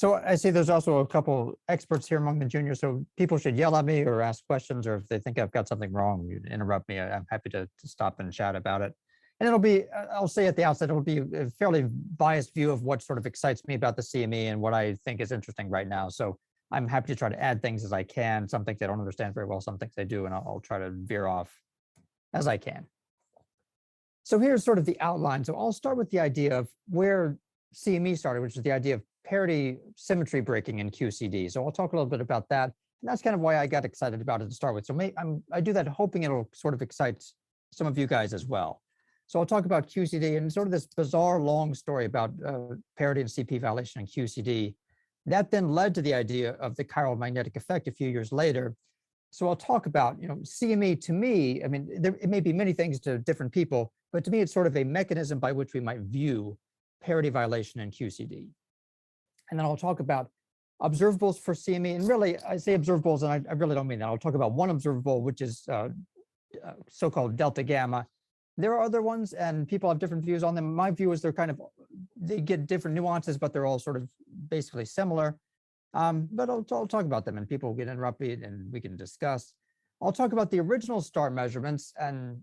So I see there's also a couple experts here among the juniors, so people should yell at me or ask questions, or if they think I've got something wrong, you interrupt me. I'm happy to stop and chat about it. And it'll be, I'll say at the outset, it'll be a fairly biased view of what sort of excites me about the CME and what I think is interesting right now. So I'm happy to try to add things as I can. Some things I don't understand very well, some things I do, and I'll try to veer off as I can. So here's sort of the outline. So I'll start with the idea of where CME started, which is the idea of parity symmetry breaking in QCD. So I'll talk a little bit about that. And that's kind of why I got excited about it to start with. So I do that hoping it'll sort of excite some of you guys as well. So I'll talk about QCD and sort of this bizarre long story about parity and CP violation in QCD. That then led to the idea of the chiral magnetic effect a few years later. So I'll talk about, CME to me, I mean, it may be many things to different people, but to me, it's sort of a mechanism by which we might view parity violation in QCD. And then I'll talk about observables for CME. And really, I say observables, and I really don't mean that. I'll talk about one observable, which is so-called delta gamma. There are other ones, and people have different views on them. My view is they get different nuances, but they're all sort of basically similar. But I'll talk about them, and people get interrupted, and we can discuss. I'll talk about the original star measurements, and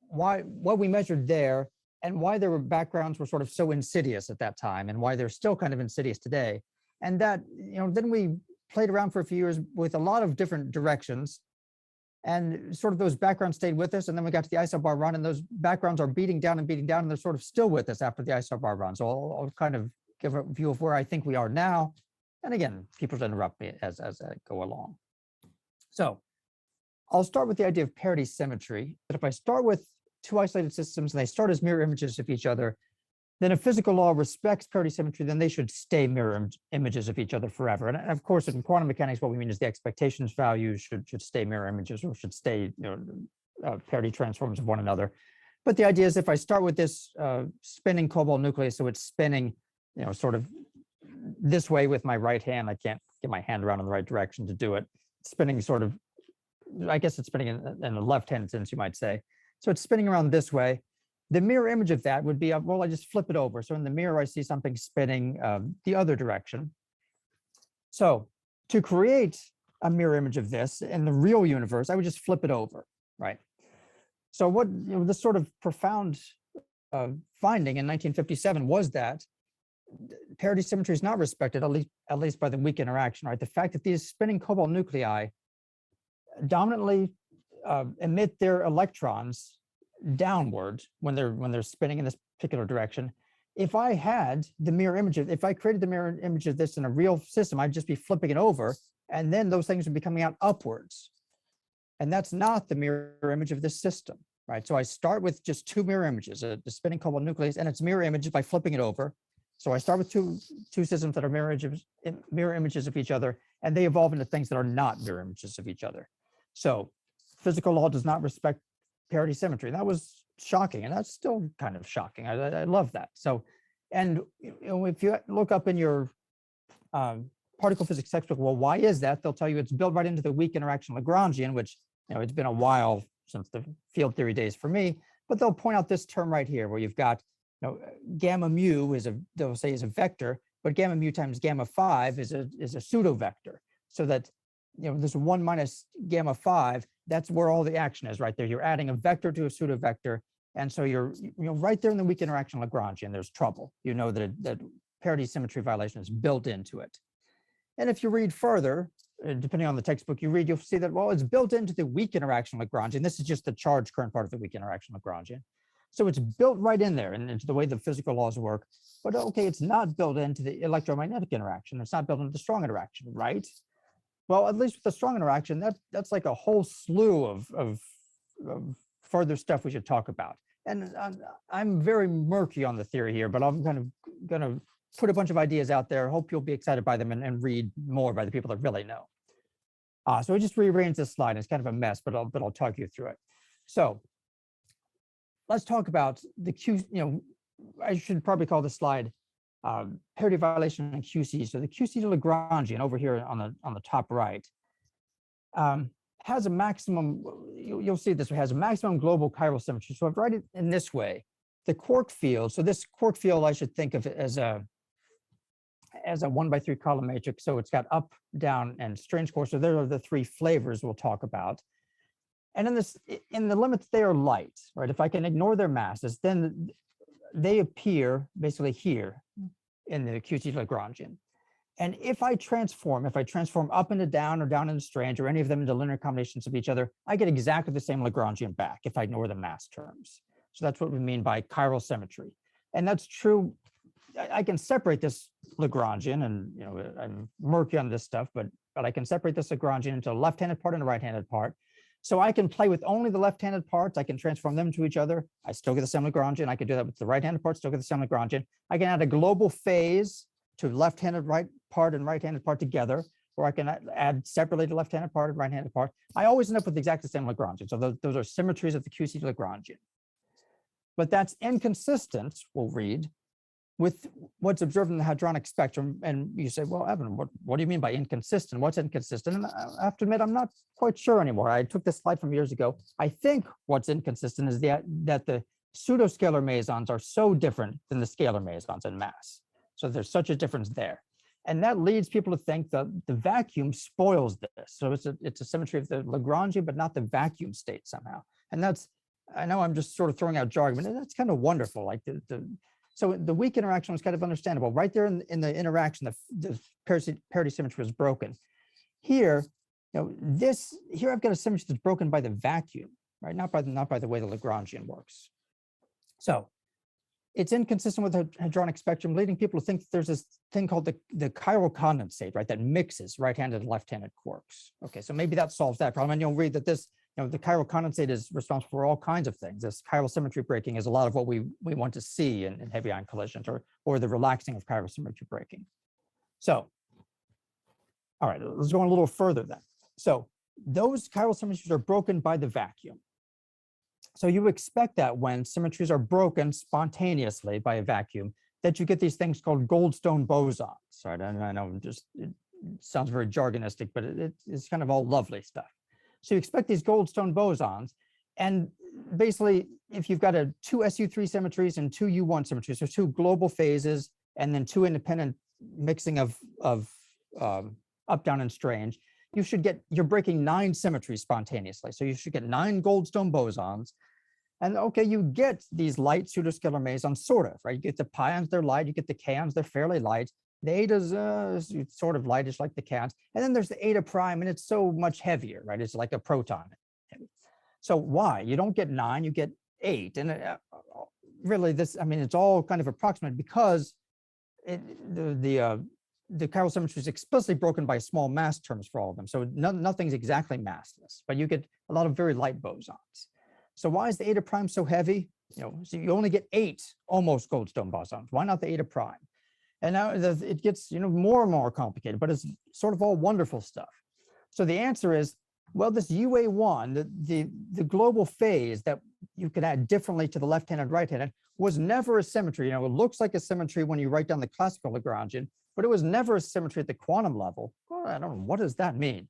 what we measured there, and why their backgrounds were sort of so insidious at that time, and why they're still kind of insidious today. And that, then we played around for a few years with a lot of different directions, and sort of those backgrounds stayed with us. And then we got to the Isobar Run, and those backgrounds are beating down, and they're sort of still with us after the Isobar Run. So I'll kind of give a view of where I think we are now. And again, people should interrupt me as I go along. So I'll start with the idea of parity symmetry. That if I start with two isolated systems and they start as mirror images of each other, then if physical law respects parity symmetry, then they should stay mirror images of each other forever. And of course, in quantum mechanics, what we mean is the expectations values should stay mirror images, or should stay parity transforms of one another. But the idea is, if I start with this spinning cobalt nucleus, so it's spinning, sort of this way with my right hand. I can't get my hand around in the right direction to do it. Spinning sort of, I guess it's spinning in the left-hand sense, you might say. So it's spinning around this way. The mirror image of that would be, well, I just flip it over. So in the mirror, I see something spinning the other direction. So to create a mirror image of this in the real universe, I would just flip it over, right? So what this sort of profound finding in 1957 was that parity symmetry is not respected, at least by the weak interaction, right? The fact that these spinning cobalt nuclei dominantly emit their electrons downward when they're spinning in this particular direction. If I had the mirror image if I created the mirror image of this in a real system, I'd just be flipping it over, and then those things would be coming out upwards. And that's not the mirror image of this system, right? So I start with just two mirror images, the spinning cobalt nucleus and its mirror image by flipping it over. So I start with two systems that are mirror images of each other, and they evolve into things that are not mirror images of each other. So physical law does not respect parity symmetry. That was shocking, and that's still kind of shocking. I love that. So, and if you look up in your particle physics textbook, well, why is that? They'll tell you it's built right into the weak interaction Lagrangian, which it's been a while since the field theory days for me. But they'll point out this term right here, where you've got gamma mu they'll say is a vector, but gamma mu times gamma 5 is a pseudo vector. So that there's 1 minus gamma 5. That's where all the action is, right there. You're adding a vector to a pseudo vector, and so you're right there in the weak interaction Lagrangian. There's trouble. That parity symmetry violation is built into it. And if you read further, depending on the textbook you read, you'll see that, well, it's built into the weak interaction Lagrangian. This is just the charge current part of the weak interaction Lagrangian. So it's built right in there and into the way the physical laws work. But okay, it's not built into the electromagnetic interaction. It's not built into the strong interaction, right? Well, at least with the strong interaction, that's like a whole slew of further stuff we should talk about. And I'm very murky on the theory here, but I'm kind of going to put a bunch of ideas out there. Hope you'll be excited by them and read more by the people that really know. So I just rearranged this slide. It's kind of a mess, but I'll talk you through it. So let's talk about the Q. I should probably call this slide parity violation in QC. So the QC to Lagrangian over here on the top right has a maximum. You'll see this has a maximum global chiral symmetry. So if I write it in this way, the quark field. So this quark field I should think of it as as a 1x3 column matrix. So it's got up, down, and strange core. So there are the three flavors we'll talk about. And in the limits, they are light, right? If I can ignore their masses, then they appear basically here in the QC Lagrangian. And if I transform up into down or down into strange or any of them into linear combinations of each other, I get exactly the same Lagrangian back if I ignore the mass terms. So that's what we mean by chiral symmetry. And that's true. I can separate this Lagrangian, and I'm murky on this stuff, but I can separate this Lagrangian into a left-handed part and a right-handed part. So I can play with only the left-handed parts. I can transform them to each other. I still get the same Lagrangian. I can do that with the right-handed part, still get the same Lagrangian. I can add a global phase to left-handed right part and right-handed part together, or I can add separately to left-handed part and right-handed part. I always end up with exactly the same Lagrangian. So those are symmetries of the QC Lagrangian. But that's inconsistent, we'll read, with what's observed in the hadronic spectrum. And you say, well, Evan, what do you mean by inconsistent? What's inconsistent? And I have to admit, I'm not quite sure anymore. I took this slide from years ago. I think what's inconsistent is that the pseudoscalar mesons are so different than the scalar mesons in mass. So there's such a difference there. And that leads people to think that the vacuum spoils this. So it's a symmetry of the Lagrangian, but not the vacuum state somehow. And that's, I know I'm just sort of throwing out jargon, but that's kind of wonderful. Like so the weak interaction was kind of understandable. Right there in the interaction, the parity symmetry was broken. Here, here I've got a symmetry that's broken by the vacuum, right? Not by the way the Lagrangian works. So it's inconsistent with the hadronic spectrum, leading people to think that there's this thing called the chiral condensate, right? That mixes right-handed and left-handed quarks. Okay, so maybe that solves that problem. And you'll read that this, the chiral condensate is responsible for all kinds of things. This chiral symmetry breaking is a lot of what we want to see in heavy ion collisions, or the relaxing of chiral symmetry breaking. So, all right, let's go on a little further then. So those chiral symmetries are broken by the vacuum. So you expect that when symmetries are broken spontaneously by a vacuum, that you get these things called Goldstone bosons. Right? And I know it sounds very jargonistic, but it's kind of all lovely stuff. So you expect these Goldstone bosons, and basically, if you've got two SU3 symmetries and two U1 symmetries, so two global phases, and then two independent mixing of up, down, and strange, you're breaking 9 symmetries spontaneously. So you should get 9 Goldstone bosons. And okay, you get these light pseudoscalar mesons, sort of, right? You get the pions, they're light. You get the kaons, they're fairly light. The etas, sort of lightish like the kaons. And then there's the eta prime, and it's so much heavier, right? It's like a proton. So why? You don't get 9, you get 8. And really, it's all kind of approximate because the chiral symmetry is explicitly broken by small mass terms for all of them. So nothing's exactly massless, but you get a lot of very light bosons. So why is the eta prime so heavy? So you only get 8 almost Goldstone bosons. Why not the eta prime? And now it gets more and more complicated, but it's sort of all wonderful stuff. So the answer is, well, this UA1, the global phase that you could add differently to the left-handed, right-handed, was never a symmetry. It looks like a symmetry when you write down the classical Lagrangian, but it was never a symmetry at the quantum level. Well, I don't know, what does that mean?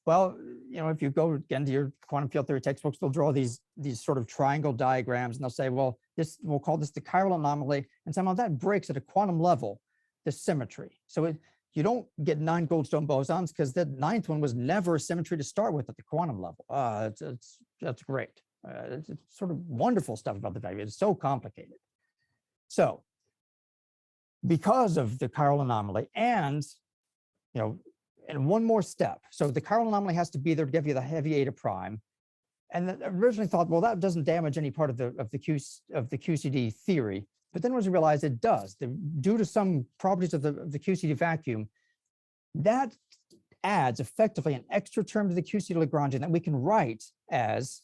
Well, if you go again to your quantum field theory textbooks, they'll draw these sort of triangle diagrams, and they'll say, well, we'll call this the chiral anomaly, and somehow that breaks at a quantum level the symmetry. So you don't get 9 Goldstone bosons because the 9th one was never a symmetry to start with at the quantum level. That's great. It's sort of wonderful stuff about the vacuum. It's so complicated. So because of the chiral anomaly and one more step. So the chiral anomaly has to be there to give you the heavy eta prime. And originally thought, well, that doesn't damage any part of the QCD theory. But then was realized it does. Due to some properties of the QCD vacuum, that adds effectively an extra term to the QCD Lagrangian that we can write as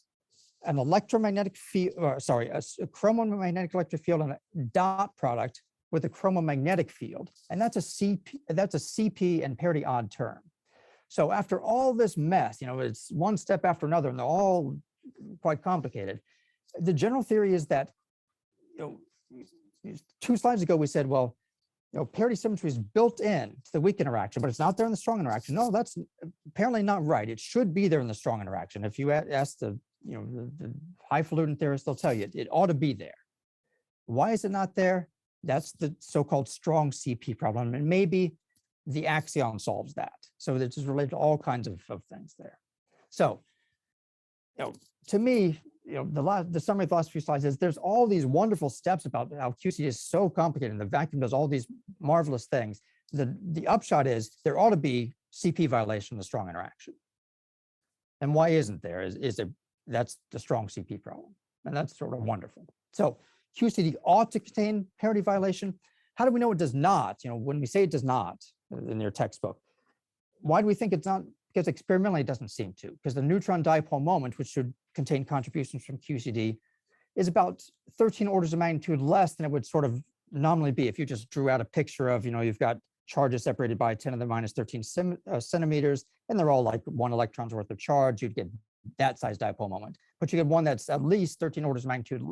an electromagnetic field, a chromomagnetic electric field and a dot product with a chromomagnetic field. And that's a CP and parity odd term. So after all this mess, it's one step after another, and they're all quite complicated. The general theory is that, 2 slides ago, we said, well, parity symmetry is built in to the weak interaction, but it's not there in the strong interaction. No, that's apparently not right. It should be there in the strong interaction. If you ask the highfalutin theorists, they'll tell you it ought to be there. Why is it not there? That's the so-called strong CP problem. And maybe the axion solves that. So this is related to all kinds of things there. So, to me, the summary of the last few slides is there's all these wonderful steps about how QCD is so complicated and the vacuum does all these marvelous things. The upshot is there ought to be CP violation of the strong interaction. And why isn't there? That's the strong CP problem. And that's sort of wonderful. So QCD ought to contain parity violation. How do we know it does not? When we say it does not in your textbook, why do we think it's not? Because experimentally it doesn't seem to, because the neutron dipole moment, which should contain contributions from QCD, is about 13 orders of magnitude less than it would sort of nominally be if you just drew out a picture of, you've got charges separated by 10 to the minus 13 centimeters, and they're all like 1 electron's worth of charge. You'd get that size dipole moment, but you get one that's at least 13 orders of magnitude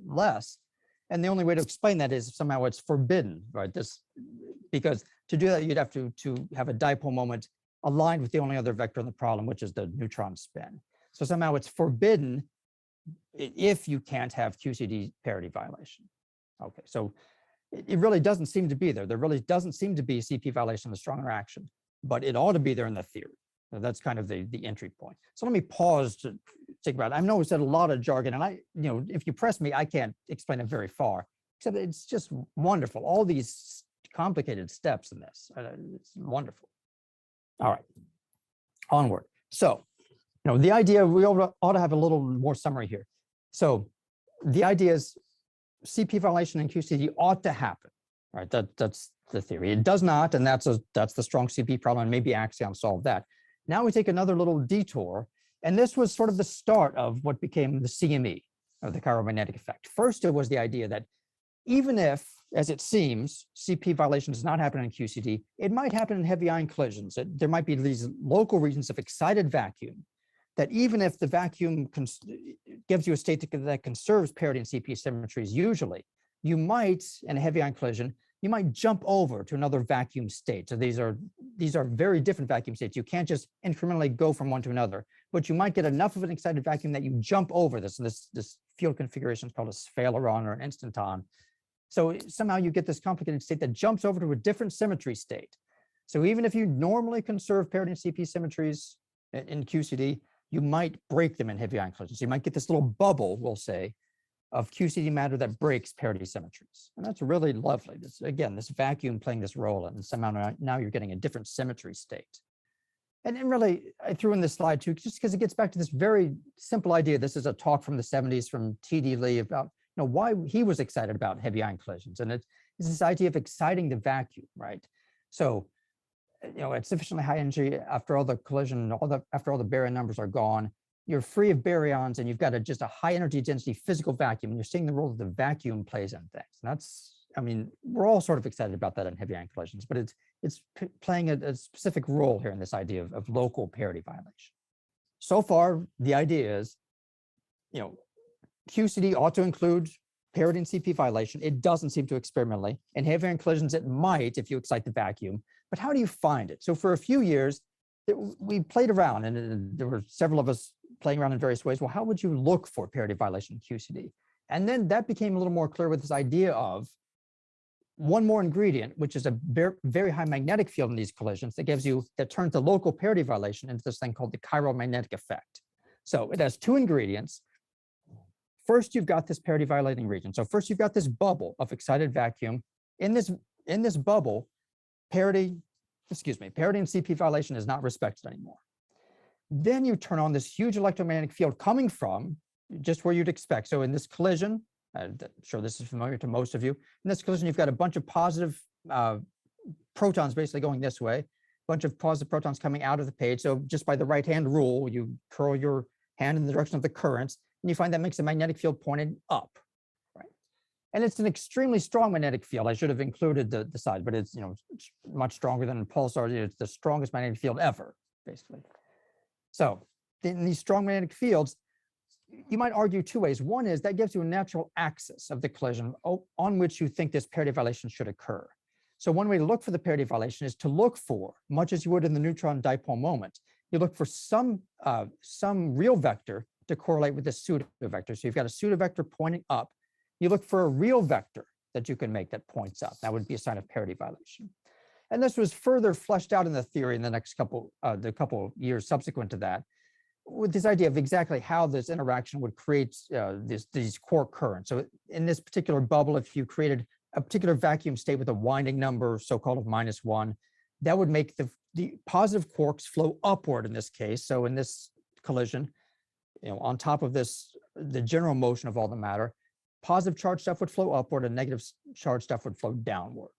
less. And the only way to explain that is somehow it's forbidden, right? Because to do that, you'd have to have a dipole moment aligned with the only other vector in the problem, which is the neutron spin. So somehow it's forbidden if you can't have QCD parity violation. Okay, so it really doesn't seem to be there. There really doesn't seem to be CP violation of the strong interaction, but it ought to be there in the theory. So that's kind of the entry point. So let me pause to think about it. I know we said a lot of jargon, and if you press me, I can't explain it very far, except it's just wonderful. All these complicated steps in this, it's wonderful. All right, onward. So, the idea, we ought to have a little more summary here. So the idea is CP violation in QCD ought to happen, right? That's the theory. It does not, and that's the strong CP problem, and maybe axion solved that. Now we take another little detour, and this was sort of the start of what became the CME, or the chiral magnetic effect. First, it was the idea that even if, as it seems, CP violation does not happen in QCD, it might happen in heavy ion collisions. There might be these local regions of excited vacuum that even if the vacuum gives you a state that conserves parity and CP symmetries, usually, you might, in a heavy ion collision, you might jump over to another vacuum state. So these are very different vacuum states. You can't just incrementally go from one to another, but you might get enough of an excited vacuum that you jump over this. And this field configuration is called a sphaleron or an instanton. So somehow you get this complicated state that jumps over to a different symmetry state. So even if you normally conserve parity and CP symmetries in QCD, you might break them in heavy ion collisions. So you might get this little bubble, we'll say, of QCD matter that breaks parity symmetries. And that's really lovely. Again, this vacuum playing this role, and somehow now you're getting a different symmetry state. And really, I threw in this slide too, just because it gets back to this very simple idea. This is a talk from the 70s from T.D. Lee about why he was excited about heavy ion collisions. And it's this idea of exciting the vacuum, right? So, at sufficiently high energy, after all the collision, after all the baryon numbers are gone, you're free of baryons and you've got just a high energy density physical vacuum. And you're seeing the role that the vacuum plays in things. And that's, we're all sort of excited about that in heavy ion collisions, but it's playing a specific role here in this idea of local parity violation. So far, the idea is, QCD ought to include parity and CP violation. It doesn't seem to experimentally. In heavy ion collisions, it might if you excite the vacuum. But how do you find it? So for a few years, we played around, and there were several of us playing around in various ways. Well, how would you look for parity violation in QCD? And then that became a little more clear with this idea of one more ingredient, which is a very high magnetic field in these collisions that turns the local parity violation into this thing called the chiral magnetic effect. So it has two ingredients. First, you've got this parity violating region. So first, you've got this bubble of excited vacuum. In this bubble, parity and CP violation is not respected anymore. Then you turn on this huge electromagnetic field coming from just where you'd expect. So in this collision, I'm sure this is familiar to most of you. In this collision, you've got a bunch of positive protons basically going this way, a bunch of positive protons coming out of the page. So just by the right-hand rule, you curl your hand in the direction of the currents, and you find that makes a magnetic field pointed up, right? And it's an extremely strong magnetic field. I should have included the size, but it's much stronger than a pulsar. It's the strongest magnetic field ever, basically. So in these strong magnetic fields, you might argue two ways. One is that gives you a natural axis of the collision on which you think this parity violation should occur. So one way to look for the parity violation is to look for, much as you would in the neutron dipole moment, you look for some real vector to correlate with the pseudo vector. So you've got a pseudo vector pointing up. You look for a real vector that you can make that points up. That would be a sign of parity violation. And this was further fleshed out in the theory in the next couple years subsequent to that, with this idea of exactly how this interaction would create these quark currents. So in this particular bubble, if you created a particular vacuum state with a winding number, so-called of -1, that would make the positive quarks flow upward in this case. So in this collision, on top of this, the general motion of all the matter, positive charge stuff would flow upward and negative charge stuff would flow downward.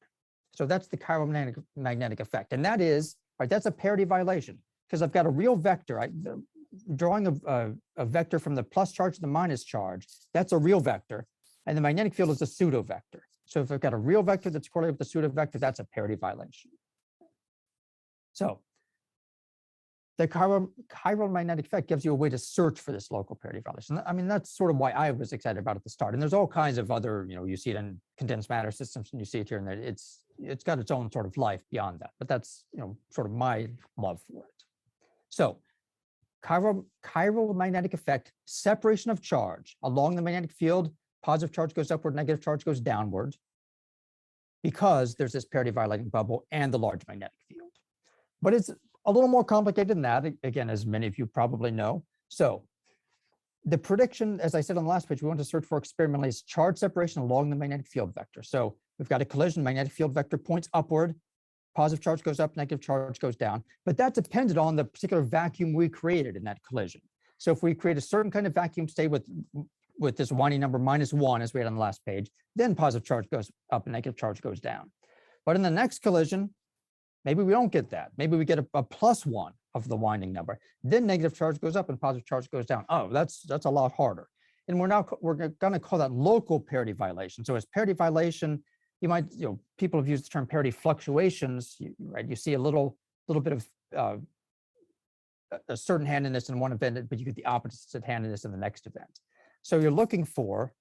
So that's the chiral magnetic effect. And that is, right, that's a parity violation because I've got a real vector. Drawing a vector from the plus charge to the minus charge, that's a real vector. And the magnetic field is a pseudo vector. So if I've got a real vector that's correlated with the pseudo vector, that's a parity violation. So the chiral magnetic effect gives you a way to search for this local parity violation. I mean, that's sort of why I was excited about it at the start. And there's all kinds of other, you see it in condensed matter systems, and you see it here and there. It's got its own sort of life beyond that. But that's, sort of my love for it. So chiral magnetic effect, separation of charge along the magnetic field, positive charge goes upward, negative charge goes downward, because there's this parity violating bubble and the large magnetic field. But it's a little more complicated than that, again, as many of you probably know. So the prediction, as I said on the last page, we want to search for experimentally is charge separation along the magnetic field vector. So we've got a collision, magnetic field vector points upward, positive charge goes up, negative charge goes down, but that depended on the particular vacuum we created in that collision. So if we create a certain kind of vacuum state with this winding number -1, as we had on the last page, then positive charge goes up and negative charge goes down. But in the next collision, maybe we don't get that. Maybe we get a +1 of the winding number. Then negative charge goes up and positive charge goes down. Oh, that's a lot harder. And we're going to call that local parity violation. So as parity violation, you might, people have used the term parity fluctuations, right? You see a little bit of a certain handedness in one event, but you get the opposite handedness in the next event. So you're looking for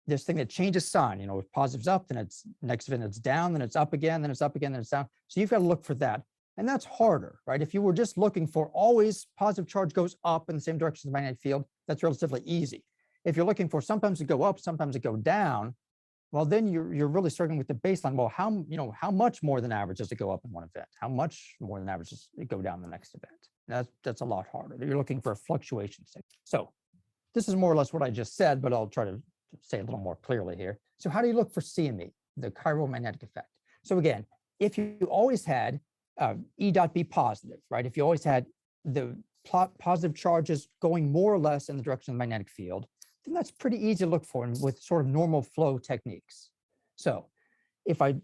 this thing that changes sign, if positive's up, then it's next event it's down, then it's up again, then it's up again, then it's down. So you've got to look for that. And that's harder, right? If you were just looking for always positive charge goes up in the same direction as the magnetic field, that's relatively easy. If you're looking for sometimes it go up, sometimes it go down, well, then you're really starting with the baseline. Well, how much more than average does it go up in one event? How much more than average does it go down the next event? That's a lot harder. You're looking for a fluctuation state. So this is more or less what I just said, but I'll try to say a little more clearly here. So how do you look for CME, the chiral magnetic effect? So again, if you always had E dot B positive, right? If you always had the positive charges going more or less in the direction of the magnetic field, then that's pretty easy to look for with sort of normal flow techniques. So if I,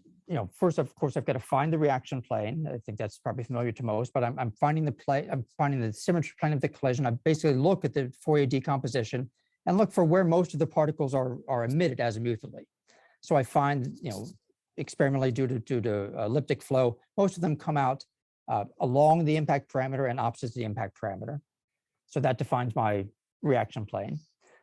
first, of course, I've got to find the reaction plane. I think that's probably familiar to most, but I'm finding the symmetry plane of the collision. I basically look at the Fourier decomposition and look for where most of the particles are emitted azimutally. So I find, experimentally due to elliptic flow, most of them come out along the impact parameter and opposite the impact parameter. So that defines my reaction plane.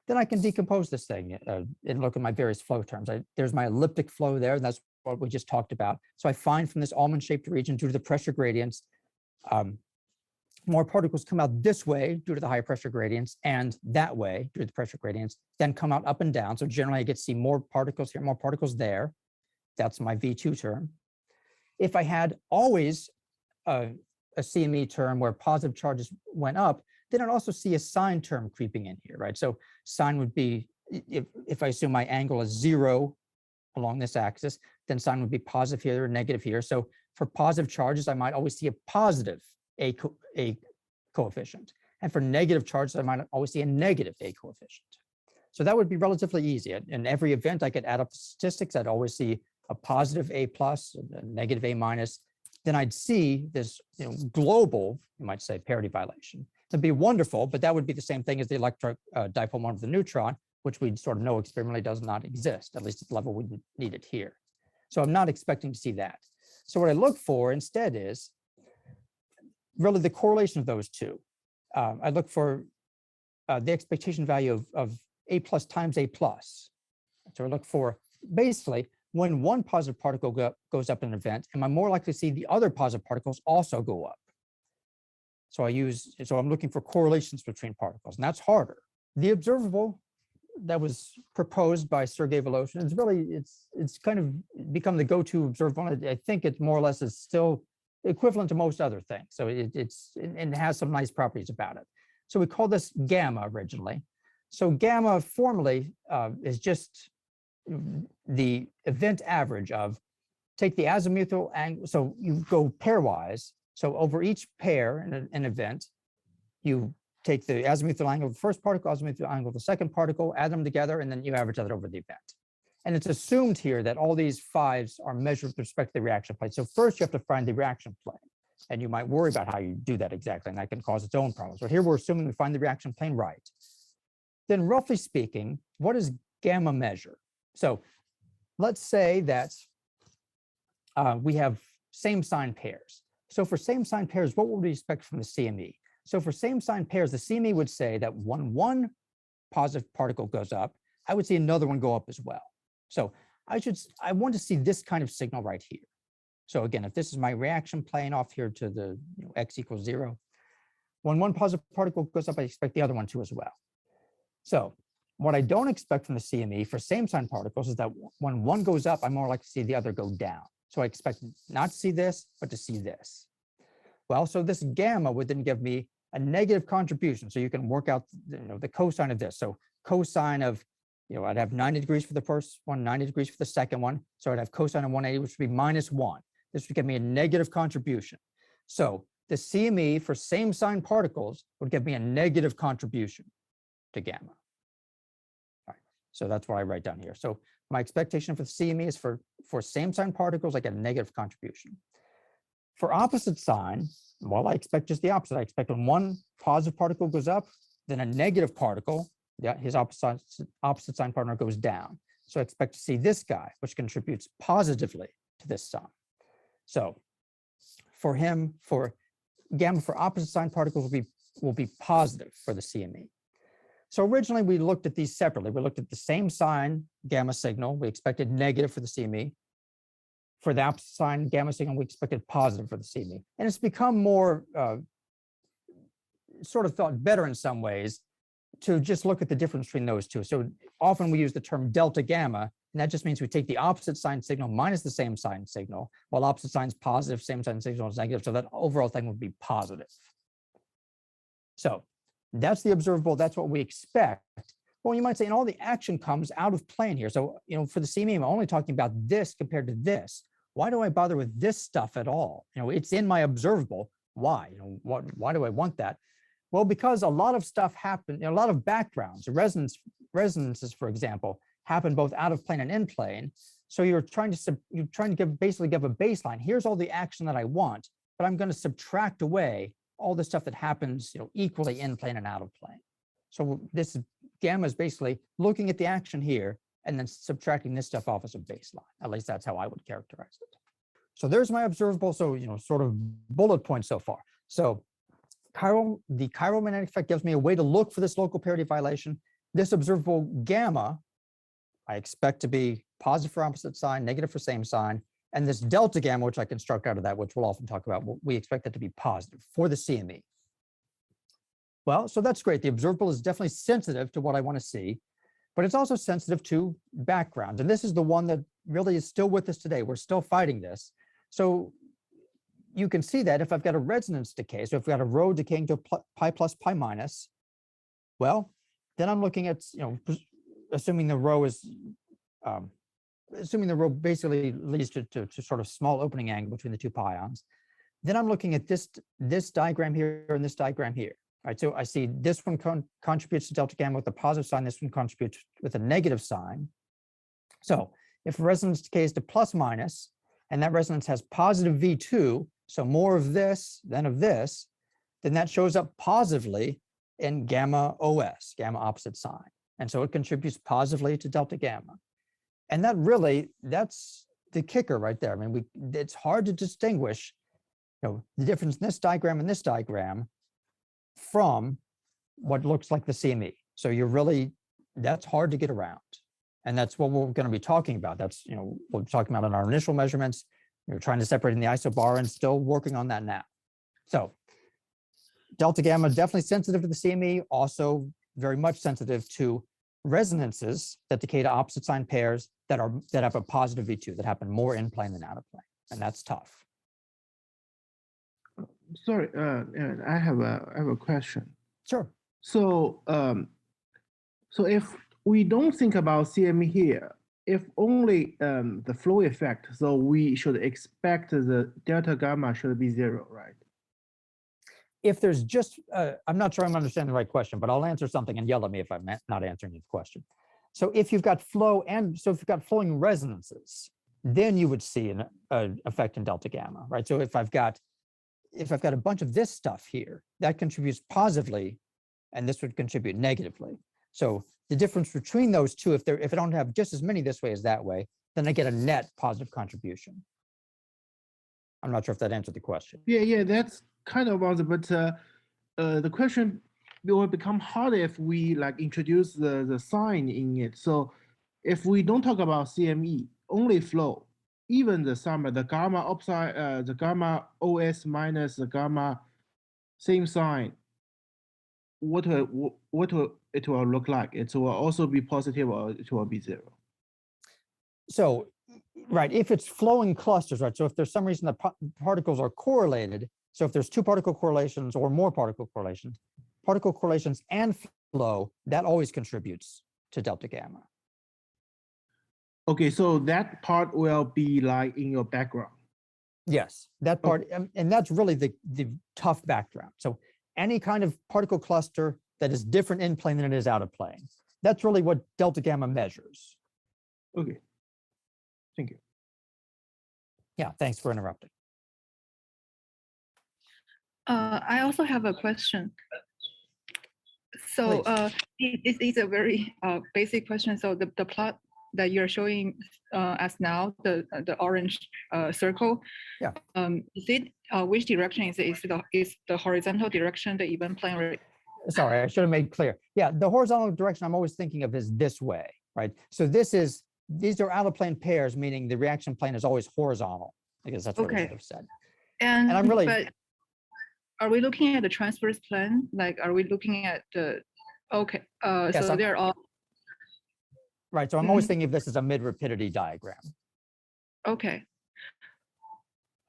Then I can decompose this thing and look at my various flow terms. There's my elliptic flow there, and that's what we just talked about. So I find from this almond-shaped region, due to the pressure gradients, more particles come out this way due to the higher pressure gradients, and that way due to the pressure gradients, then come out up and down. So generally I get to see more particles here, more particles there. That's my V2 term. If I had always a CME term where positive charges went up, then I'd also see a sine term creeping in here, right? So sine would be, if I assume my angle is 0 along this axis, then sine would be positive here or negative here. So for positive charges, I might always see a positive A coefficient. And for negative charges, I might always see a negative A coefficient. So that would be relatively easy. In every event, I could add up the statistics. I'd always see a positive A plus, a negative A minus. Then I'd see this global, you might say, parity violation. It'd be wonderful, but that would be the same thing as the electric dipole moment of the neutron, which we sort of know experimentally does not exist, at least at the level we need it here. So I'm not expecting to see that. So what I look for instead is really the correlation of those two. I look for the expectation value of A plus times A plus. So I look for basically when one positive particle goes up in an event, am I more likely to see the other positive particles also go up? So I'm looking for correlations between particles, and that's harder. The observable that was proposed by Sergei Voloshin. It's really, it's kind of become the go-to observable. I think it more or less is still equivalent to most other things. So it has some nice properties about it. So we call this gamma originally. So gamma formally is just the event average of, take the azimuthal angle. So you go pairwise. So over each pair in an event, you take the azimuthal angle of the first particle, azimuthal angle of the second particle, add them together, and then you average that over the event. And it's assumed here that all these fives are measured with respect to the reaction plane. So first you have to find the reaction plane. And you might worry about how you do that exactly, and that can cause its own problems. But here we're assuming we find the reaction plane right. Then roughly speaking, what does gamma measure? So let's say that we have same sign pairs. So for same sign pairs, what would we expect from the CME? So for same sign pairs, the CME would say that when one positive particle goes up, I would see another one go up as well. So I want to see this kind of signal right here. So again, if this is my reaction plane off here to the x equals 0, when one positive particle goes up, I expect the other one to as well. So what I don't expect from the CME for same sign particles is that when one goes up, I'm more likely to see the other go down. So I expect not to see this, but to see this. Well, so this gamma would then give me a negative contribution. So you can work out the cosine of this. So cosine of, I'd have 90 degrees for the first one, 90 degrees for the second one. So I'd have cosine of 180, which would be -1. This would give me a negative contribution. So the CME for same sign particles would give me a negative contribution to gamma. All right, so that's what I write down here. So my expectation for the CME is for same sign particles, I get a negative contribution. For opposite sign, well, I expect just the opposite. I expect when one positive particle goes up, then a negative particle, his opposite sign partner, goes down. So I expect to see this guy, which contributes positively to this sign. So for him, for gamma for opposite sign particles will be positive for the CME. So originally we looked at these separately. We looked at the same sign gamma signal. We expected negative for the CME. For the opposite sign gamma signal, we expected positive for the CME. And it's become more sort of thought better in some ways to just look at the difference between those two. So often we use the term delta gamma, and that just means we take the opposite sign signal minus the same sign signal, while opposite sign's positive, same sign signal is negative. So that overall thing would be positive. So that's the observable. That's what we expect. Well, you might say, and all the action comes out of plane here. So, for the CME, I'm only talking about this compared to this. Why do I bother with this stuff at all? It's in my observable. Why? Why do I want that? Well, because a lot of stuff happened, a lot of backgrounds, resonances, for example, happen both out of plane and in plane. So you're trying to basically give a baseline. Here's all the action that I want, but I'm going to subtract away all the stuff that happens, equally in plane and out of plane. So this gamma is basically looking at the action here and then subtracting this stuff off as a baseline. At least that's how I would characterize it. So there's my observable. So, sort of bullet points so far. So the chiral magnetic effect gives me a way to look for this local parity violation. This observable gamma, I expect to be positive for opposite sign, negative for same sign. And this delta gamma, which I construct out of that, which we'll often talk about, we expect it to be positive for the CME. Well, so that's great. The observable is definitely sensitive to what I want to see, but it's also sensitive to background. And this is the one that really is still with us today. We're still fighting this. So you can see that if I've got a resonance decay, so if we've got a rho decaying to pi plus pi minus, well, then I'm looking at, assuming the rho is, assuming the rho basically leads to sort of small opening angle between the two pions, then I'm looking at this diagram here and this diagram here. All right, so I see this one contributes to delta gamma with a positive sign, this one contributes with a negative sign. So if resonance decays to plus minus, and that resonance has positive V2, so more of this than of this, then that shows up positively in gamma OS, gamma opposite sign. And so it contributes positively to delta gamma. And that's the kicker right there. I mean, it's hard to distinguish, the difference in this diagram and this diagram from what looks like the CME. So that's hard to get around. And that's what we're going to be talking about. That's, we're talking about in our initial measurements. We're trying to separate in the Isobar and still working on that now. So delta gamma, definitely sensitive to the CME, also very much sensitive to resonances that decay to opposite sign pairs that have a positive V2 that happen more in plane than out of plane, and that's tough. Sorry, I have a question. Sure. So, so if we don't think about CME here, if only the flow effect, so we should expect the delta gamma should be 0, right? If there's just, I'm not sure I'm understanding the right question, but I'll answer something and yell at me if I'm not answering the question. So if you've got flow if you've got flowing resonances, then you would see an effect in delta gamma, right? So if I've got a bunch of this stuff here, that contributes positively, and this would contribute negatively. So the difference between those two, if I don't have just as many this way as that way, then I get a net positive contribution. I'm not sure if that answered the question. Yeah, that's kind of answer, but the question will become harder if we like introduce the sign in it. So if we don't talk about CME, only flow, even the summer, the gamma upside, the gamma OS minus the gamma same sign, what will it will look like? It will also be positive or it will be 0. So, right, if it's flowing clusters, right? So if there's some reason the particles are correlated, so if there's 2 particle correlations or more particle correlations and flow, that always contributes to delta gamma. Okay, so that part will be like in your background. Yes, that part, and that's really the tough background. So any kind of particle cluster that is different in plane than it is out of plane, that's really what delta gamma measures. Okay, thank you. Yeah, thanks for interrupting. I also have a question. So it is a very basic question. So the plot that you're showing us now, the orange circle, yeah. Is it which direction is it? Is the horizontal direction the event plane? Right? Sorry, I should have made clear. Yeah, the horizontal direction I'm always thinking of is this way, right? So these are out of plane pairs, meaning the reaction plane is always horizontal. I guess that's what I should have said. And I'm really. But are we looking at the transverse plane? Like, are we looking at the? Okay. Yes, so they're all. Right. So I'm always thinking of this as a mid-rapidity diagram. Okay.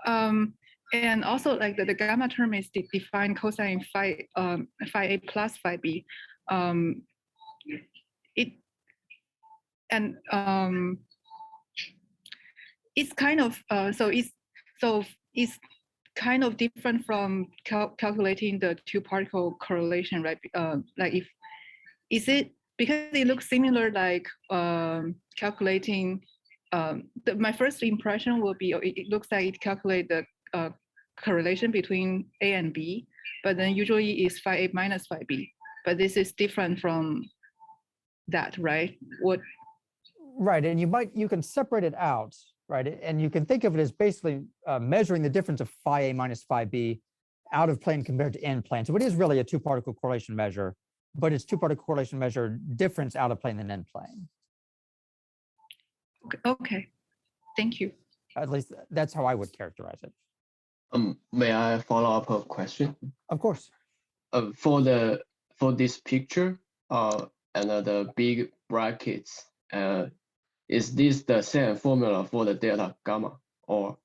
And also, like the gamma term is defined cosine phi A plus phi B. It's kind of it's kind of different from calculating the 2 particle correlation, right? Like is it because it looks similar, like calculating. My first impression will be it looks like it calculates the correlation between A and B, but then usually it's phi A minus phi B. But this is different from that, right? Right, and you can separate it out, right? And you can think of it as basically measuring the difference of phi A minus phi B out of plane compared to in plane. So it is really a 2 particle correlation measure, but it's 2 particle correlation measure difference out of plane than in plane. Okay, thank you. At least that's how I would characterize it. May I follow up a question? Of course. For this picture, and the big brackets, is this the same formula for the delta gamma, or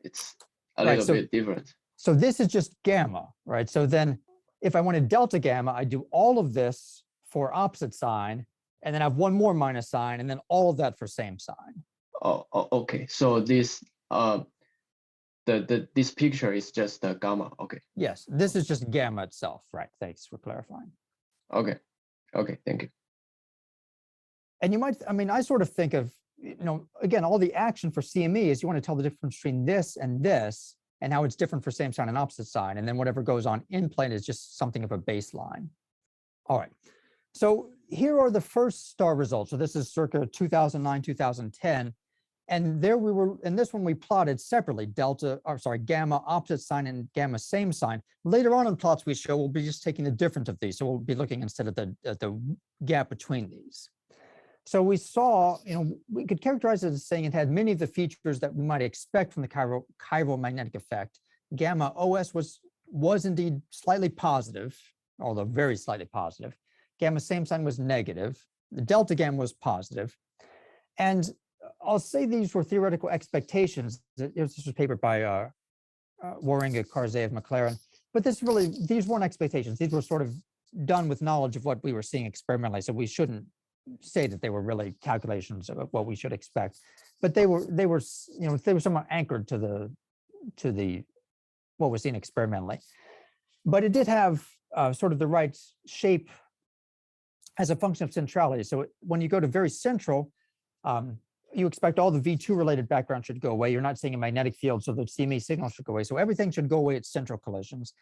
it's a little bit different? So this is just gamma, right? So then if I wanted delta gamma, I do all of this for opposite sign, and then I have one more minus sign, and then all of that for same sign. Oh, okay. So this this picture is just the gamma. Okay. Yes, this is just gamma itself, right? Thanks for clarifying. Okay. Okay. Thank you. And you might, I mean, I sort of think of, again, all the action for CME is you want to tell the difference between this and how it's different for same sign and opposite sign. And then whatever goes on in plane is just something of a baseline. All right. So here are the first star results. So this is circa 2009, 2010. And there we were, in this one we plotted separately gamma opposite sign and gamma same sign. Later on in plots we show, we'll be just taking the difference of these. So we'll be looking instead at the gap between these. So we saw, we could characterize it as saying it had many of the features that we might expect from the chiral magnetic effect. Gamma OS was indeed slightly positive, although very slightly positive. gamma same sign was negative, the delta gamma was positive. And I'll say these were theoretical expectations. This was papered by Waringa, Karzeyev, McLaren. But these weren't expectations. These were sort of done with knowledge of what we were seeing experimentally. So we shouldn't say that they were really calculations of what we should expect. But they were somewhat anchored to the what was seen experimentally. But it did have sort of the right shape as a function of centrality. So when you go to very central, you expect all the V2 related background should go away. You're not seeing a magnetic field, so the CME signal should go away. So everything should go away at central collisions.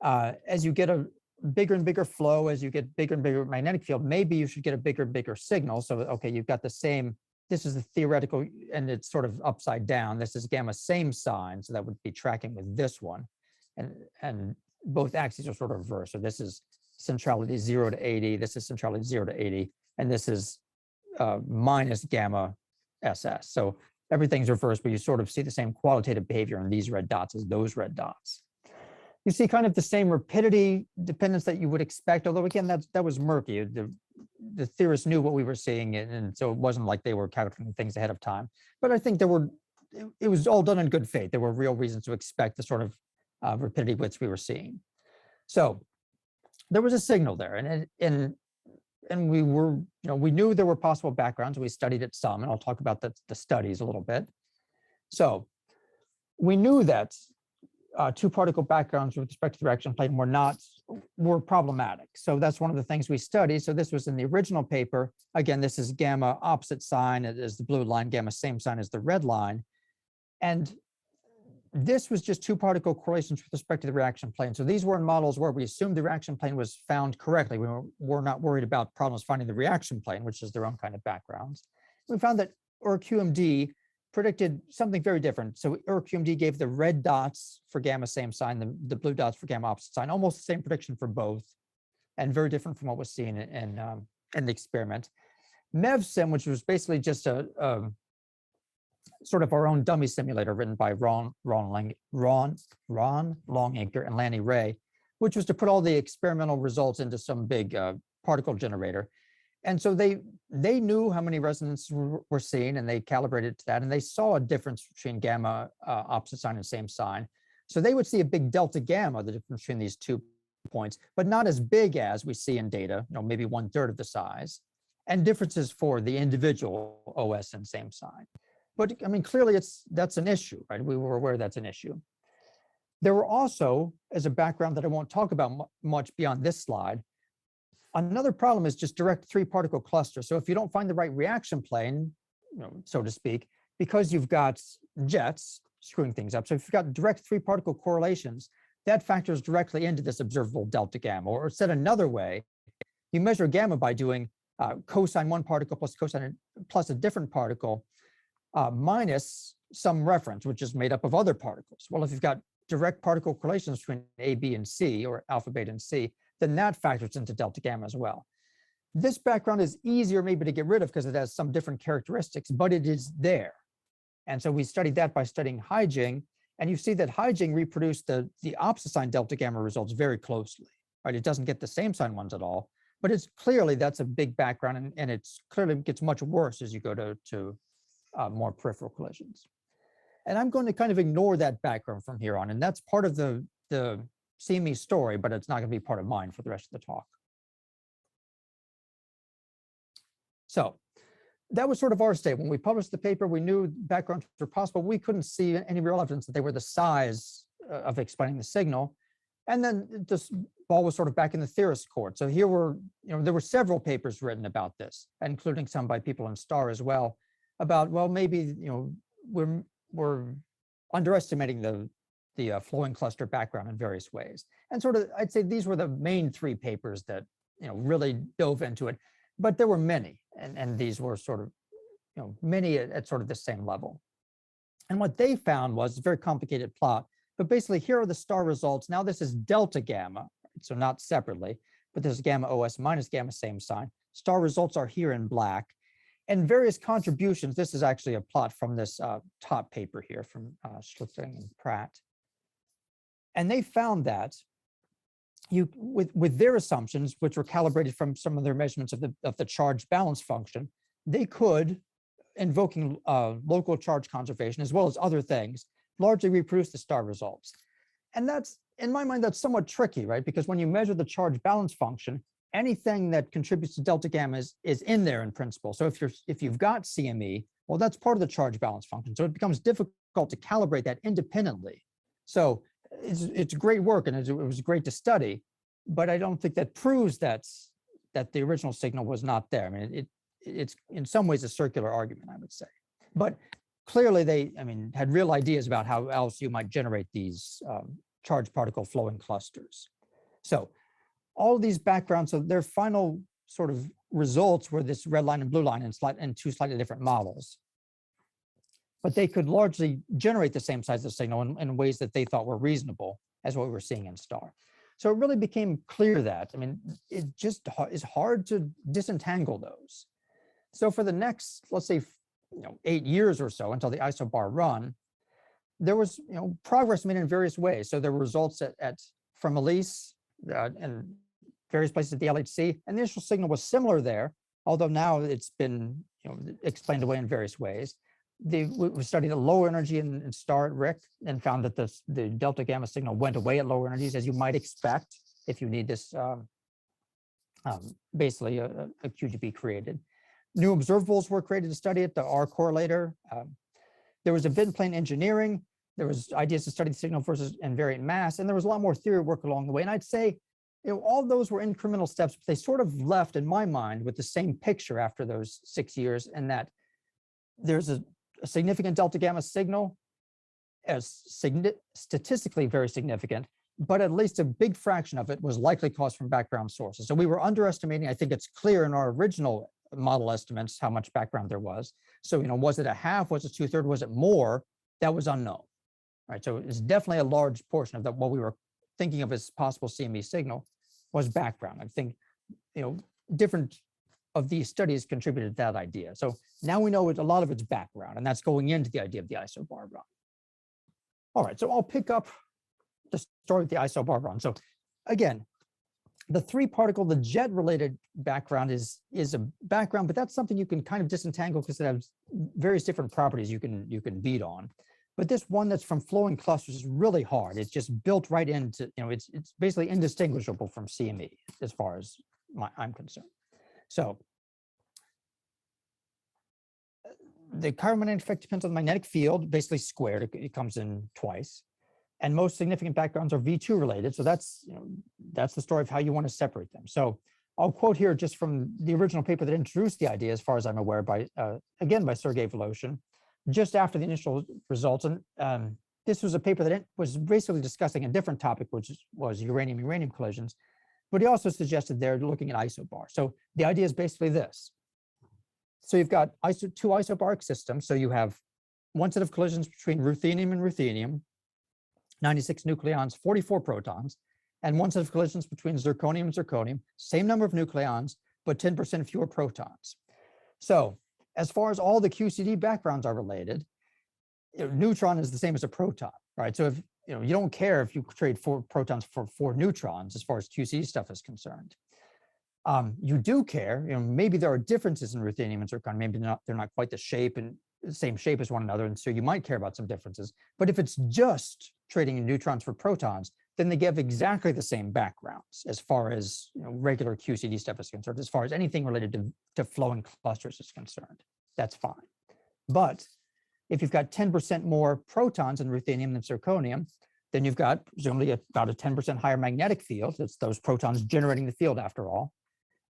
As you get a bigger and bigger flow, as you get bigger and bigger magnetic field, maybe you should get a bigger and bigger signal. So, okay, you've got the same, this is the theoretical, and it's sort of upside down. This is gamma same sign, so that would be tracking with this one. And both axes are sort of reversed. So this is centrality 0 to 80, this is centrality 0 to 80, and this is minus gamma SS. So everything's reversed, but you sort of see the same qualitative behavior in these red dots as those red dots. You see kind of the same rapidity dependence that you would expect, although again, that was murky. The theorists knew what we were seeing, and so it wasn't like they were calculating things ahead of time. But I think it was all done in good faith. There were real reasons to expect the sort of rapidity widths we were seeing. So there was a signal there, and we were, we knew there were possible backgrounds. We studied it some, and I'll talk about the studies a little bit. So we knew that two particle backgrounds with respect to the reaction plane were problematic. So that's one of the things we studied. So this was in the original paper. Again, this is gamma opposite sign as the blue line, gamma same sign as the red line. And this was just two particle correlations with respect to the reaction plane. So these were in models where we assumed the reaction plane was found correctly. We were not worried about problems finding the reaction plane, which is their own kind of backgrounds. We found that QMD predicted something very different. So QMD gave the red dots for gamma same sign, the blue dots for gamma opposite sign, almost the same prediction for both, and very different from what was seen in the experiment. MEVSIM, which was basically just a sort of our own dummy simulator written by Ron Longanker and Lanny Ray, which was to put all the experimental results into some big particle generator. And so they knew how many resonances were seen, and they calibrated to that, and they saw a difference between gamma opposite sign and same sign. So they would see a big delta gamma, the difference between these 2 points, but not as big as we see in data, maybe 1/3 of the size, and differences for the individual OS and same sign. But I mean, clearly that's an issue, right? We were aware that's an issue. There were also, as a background that I won't talk about much beyond this slide, another problem is just direct 3-particle cluster. So if you don't find the right reaction plane, so to speak, because you've got jets screwing things up. So if you've got direct 3-particle correlations, that factors directly into this observable delta gamma. Or said another way, you measure gamma by doing cosine 1 particle plus cosine plus a different particle minus some reference, which is made up of other particles. Well, if you've got direct particle correlations between A, B, and C, or alpha, beta, and C, then that factors into delta gamma as well. This background is easier maybe to get rid of because it has some different characteristics, but it is there. And so we studied that by studying Haijing, and you see that Haijing reproduced the opposite sign delta gamma results very closely, right? It doesn't get the same sign ones at all, but it's clearly that's a big background, and it's clearly gets much worse as you go to more peripheral collisions. And I'm going to kind of ignore that background from here on, and that's part of the CME story, but it's not going to be part of mine for the rest of the talk. So that was sort of our state. When we published the paper, we knew backgrounds were possible. We couldn't see any real evidence that they were the size of explaining the signal. And then this ball was sort of back in the theorist's court. So here there were several papers written about this, including some by people in STAR as well, about, well, maybe, we're underestimating the flowing cluster background in various ways. And sort of, I'd say these were the main 3 papers that, really dove into it, but there were many, and these were sort of, many at sort of the same level. And what they found was a very complicated plot, but basically here are the STAR results. Now this is delta gamma, so not separately, but this is gamma OS minus gamma same sign. STAR results are here in black. And various contributions, this is actually a plot from this top paper here from Schlichting and Pratt. And they found that with their assumptions, which were calibrated from some of their measurements of the charge balance function, they could, invoking local charge conservation as well as other things, largely reproduce the star results. And that's, in my mind, that's somewhat tricky, right? Because when you measure the charge balance function, anything that contributes to delta gamma is in there in principle. So if you've got CME, well, that's part of the charge balance function. So it becomes difficult to calibrate that independently. So it's great work, and it was great to study, but I don't think that proves that the original signal was not there. I mean, it's in some ways a circular argument, I would say. But clearly they, I mean, had real ideas about how else you might generate these charged particle flowing clusters. So all of these backgrounds, so their final sort of results were this red line and blue line in two slightly different models. But they could largely generate the same size of signal in ways that they thought were reasonable as what we were seeing in STAR. So it really became clear that, I mean, it just is hard to disentangle those. So for the next, let's say, 8 years or so until the Isobar Run, there was progress made in various ways. So there were results from Elise and various places at the LHC. And the initial signal was similar there, although now it's been explained away in various ways. We studied the lower energy in STAR at RIC and found that the delta gamma signal went away at lower energies, as you might expect if you need this basically a QGB created. New observables were created to study it, the R correlator. There was event plane engineering. There was ideas to study the signal versus invariant mass, and there was a lot more theory work along the way. And I'd say all those were incremental steps, but they sort of left, in my mind, with the same picture after those 6 years, and that there's a significant delta gamma signal, as statistically very significant, but at least a big fraction of it was likely caused from background sources. So we were underestimating. I think it's clear in our original model estimates how much background there was. So, was it a half? Was it 2/3? Was it more? That was unknown, right? So it's definitely a large portion of what we were thinking of as possible CME signal was background. I think, different of these studies contributed to that idea. So now we know a lot of it's background, and that's going into the idea of the Isobar Run. All right, so I'll pick up the story of the Isobar Run. So again, the the jet-related background is a background, but that's something you can kind of disentangle because it has various different properties you can beat on. But this one that's from flowing clusters is really hard. It's just built right into, it's basically indistinguishable from CME as far as I'm concerned. So the chiromagnetic effect depends on the magnetic field, basically squared. It comes in twice. And most significant backgrounds are V2 related. So that's the story of how you want to separate them. So I'll quote here just from the original paper that introduced the idea, as far as I'm aware, again by Sergei Voloshin, just after the initial results. And this was a paper that was basically discussing a different topic, which was uranium-uranium collisions. But he also suggested they're looking at isobar. So the idea is basically this. So you've got two isobaric systems. So you have one set of collisions between ruthenium and ruthenium, 96 nucleons, 44 protons, and one set of collisions between zirconium and zirconium, same number of nucleons, but 10% fewer protons. So as far as all the QCD backgrounds are related, neutron is the same as a proton, right? So if you don't care if you trade 4 protons for 4 neutrons as far as QCD stuff is concerned. You do care, maybe there are differences in ruthenium and zirconium, maybe they're not quite the shape and the same shape as one another, and so you might care about some differences. But if it's just trading neutrons for protons, then they give exactly the same backgrounds as far as regular QCD stuff is concerned, as far as anything related to flowing clusters is concerned. That's fine. But if you've got 10% more protons in ruthenium than zirconium, then you've got presumably about a 10% higher magnetic field. It's those protons generating the field after all.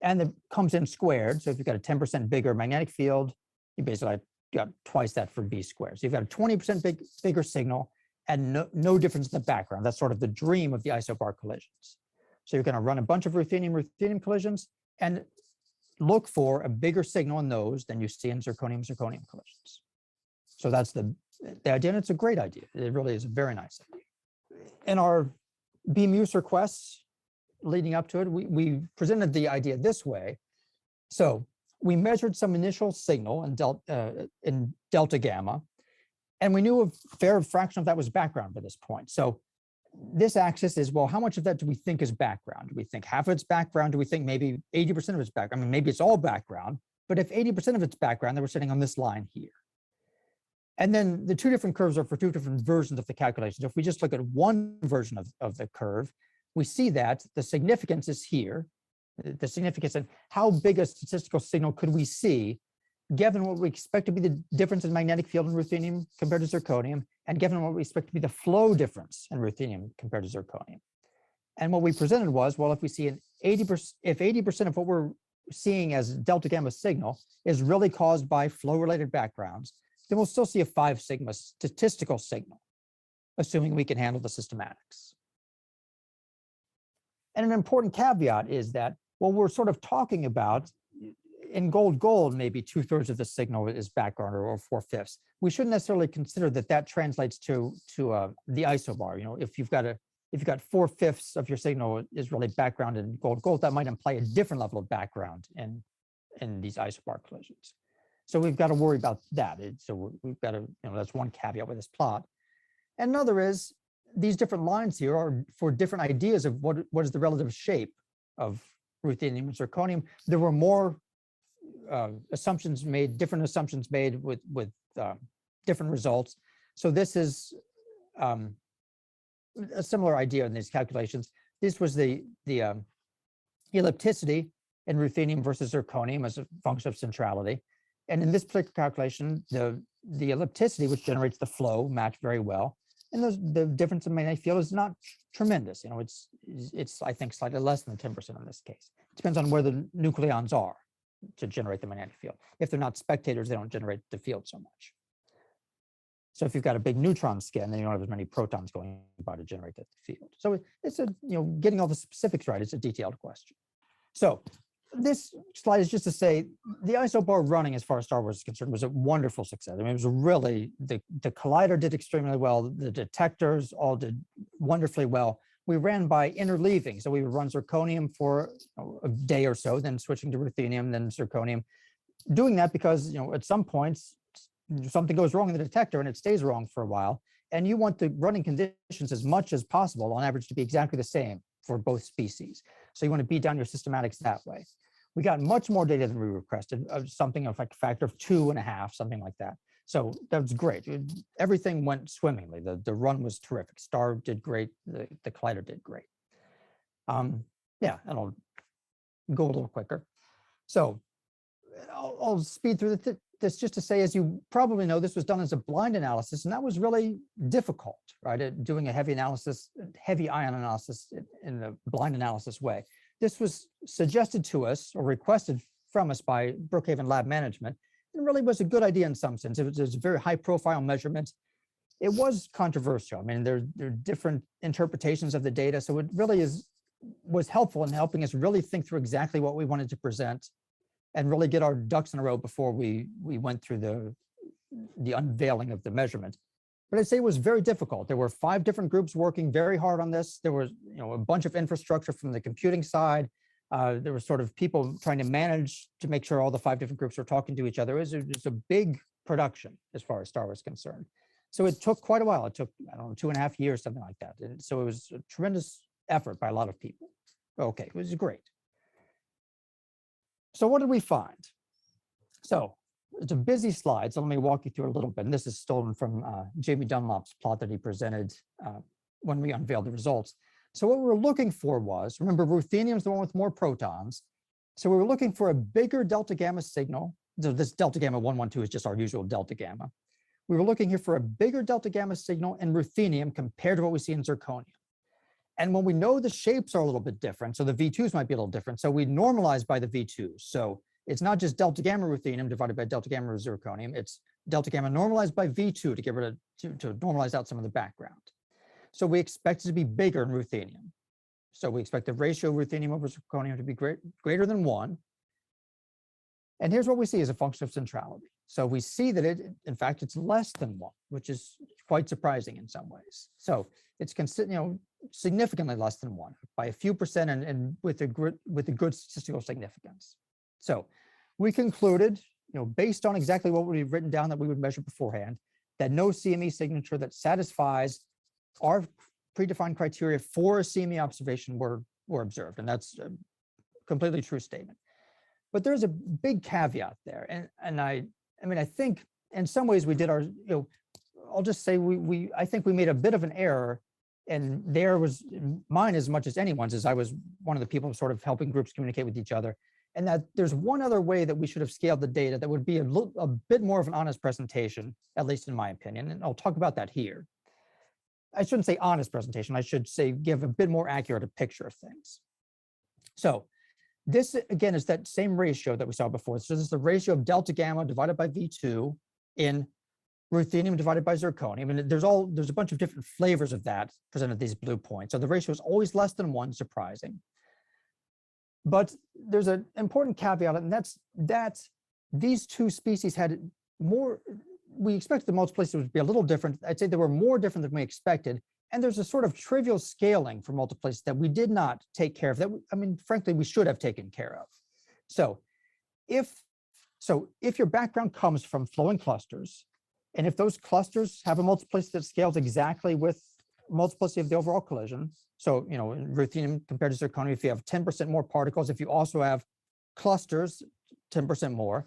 And it comes in squared. So if you've got a 10% bigger magnetic field, you basically got twice that for B squared. So you've got a 20% bigger signal and no difference in the background. That's sort of the dream of the isobar collisions. So you're going to run a bunch of ruthenium collisions and look for a bigger signal in those than you see in zirconium collisions. So that's the idea, and it's a great idea. It really is a very nice idea. In our BMUS requests leading up to it, we presented the idea this way. So we measured some initial signal in delta gamma, and we knew a fair fraction of that was background by this point. So this axis is, well, how much of that do we think is background? Do we think half of it's background? Do we think maybe 80% of it's background? I mean, maybe it's all background, but if 80% of it's background, then we're sitting on this line here. And then the two different curves are for two different versions of the calculation. So if we just look at one version of the curve, we see that the significance is here. The significance of how big a statistical signal could we see given what we expect to be the difference in magnetic field in ruthenium compared to zirconium, and given what we expect to be the flow difference in ruthenium compared to zirconium. And what we presented was, well, if we see an 80%, if 80% of what we're seeing as delta gamma signal is really caused by flow-related backgrounds, then we'll still see a 5 sigma statistical signal, assuming we can handle the systematics. And an important caveat is that what we're sort of talking about in gold, maybe 2/3 of the signal is background or 4/5. We shouldn't necessarily consider that that translates to the isobar. You know, if you've got 4/5 of your signal is really background in gold, that might imply a different level of background in these isobar collisions. So we've got to worry about that. So we've got to, you know, that's one caveat with this plot. And another is these different lines here are for different ideas of what is the relative shape of ruthenium and zirconium. There were more assumptions made, different assumptions made with different results. So this is a similar idea in these calculations. This was the ellipticity in ruthenium versus zirconium as a function of centrality. And in this particular calculation, the ellipticity, which generates the flow, matched very well. And the difference in magnetic field is not tremendous. You know, it's I think slightly less than 10% in this case. It depends on where the nucleons are to generate the magnetic field. If they're not spectators, they don't generate the field so much. So if you've got a big neutron skin, then you don't have as many protons going by to generate the field. So it's a, you know, getting all the specifics right is a detailed question. So this slide is just to say the isobar running, as far as Star Wars is concerned, was a wonderful success. I mean, it was really, the collider did extremely well. The detectors all did wonderfully well. We ran by interleaving. So we would run zirconium for a day or so, then switching to ruthenium, then zirconium. Doing that because, you know, at some points, something goes wrong in the detector and it stays wrong for a while. And you want the running conditions as much as possible on average to be exactly the same for both species. So you want to beat down your systematics that way. We got much more data than we requested, of something of like a factor of 2.5, something like that. So that was great. Everything went swimmingly. The run was terrific. Star did great. The collider did great. Yeah, and I'll go a little quicker. So I'll speed through this just to say, as you probably know, this was done as a blind analysis, and that was really difficult, right? Doing a heavy ion analysis in the blind analysis way. This was suggested to us or requested from us by Brookhaven Lab Management. It really was a good idea in some sense. It was a very high profile measurement. It was controversial. I mean, there are different interpretations of the data. So it really was helpful in helping us really think through exactly what we wanted to present and really get our ducks in a row before we went through the unveiling of the measurement. But I'd say it was very difficult. There were 5 different groups working very hard on this. There was, you know, a bunch of infrastructure from the computing side. There were sort of people trying to manage to make sure all the 5 different groups were talking to each other. It was a big production as far as Star was concerned. So it took quite a while. It took, I don't know, 2.5 years, something like that. And so it was a tremendous effort by a lot of people. Okay, it was great. So what did we find? So it's a busy slide, so let me walk you through a little bit. And this is stolen from Jamie Dunlop's plot that he presented when we unveiled the results. So what we were looking for was, remember, ruthenium is the one with more protons. So we were looking for a bigger delta gamma signal. So this delta gamma 112 is just our usual delta gamma. We were looking here for a bigger delta gamma signal in ruthenium compared to what we see in zirconium. And when we know the shapes are a little bit different, so the V2s might be a little different, so we normalize by the V2s. So it's not just delta gamma ruthenium divided by delta gamma zirconium, it's delta gamma normalized by V2 to get rid of, to normalize out some of the background. So we expect it to be bigger in ruthenium. So we expect the ratio of ruthenium over zirconium to be greater than 1. And here's what we see as a function of centrality. So we see that in fact, it's less than 1, which is quite surprising in some ways. So it's significantly less than 1 by a few percent and with a good statistical significance. So we concluded, based on exactly what we've written down that we would measure beforehand, that no CME signature that satisfies our predefined criteria for a CME observation were observed, and that's a completely true statement. But there's a big caveat there, and I mean, I think in some ways we did our, I'll just say I think we made a bit of an error, and there was mine as much as anyone's, as I was one of the people sort of helping groups communicate with each other. And that there's one other way that we should have scaled the data that would be a bit more of an honest presentation, at least in my opinion. And I'll talk about that here. I shouldn't say honest presentation. I should say give a bit more accurate a picture of things. So this, again, is that same ratio that we saw before. So this is the ratio of delta gamma divided by V2 in ruthenium divided by zirconium. And there's a bunch of different flavors of that presented these blue points. So the ratio is always less than 1, surprising. But there's an important caveat, and that's that these two species had more, we expected the multiplicity would be a little different. I'd say they were more different than we expected. And there's a sort of trivial scaling for multiplicity that we did not take care of, that, I mean, frankly, we should have taken care of. So if your background comes from flowing clusters, and if those clusters have a multiplicity that scales exactly with multiplicity of the overall collision, so, in ruthenium compared to zirconium, if you have 10% more particles, if you also have clusters, 10% more,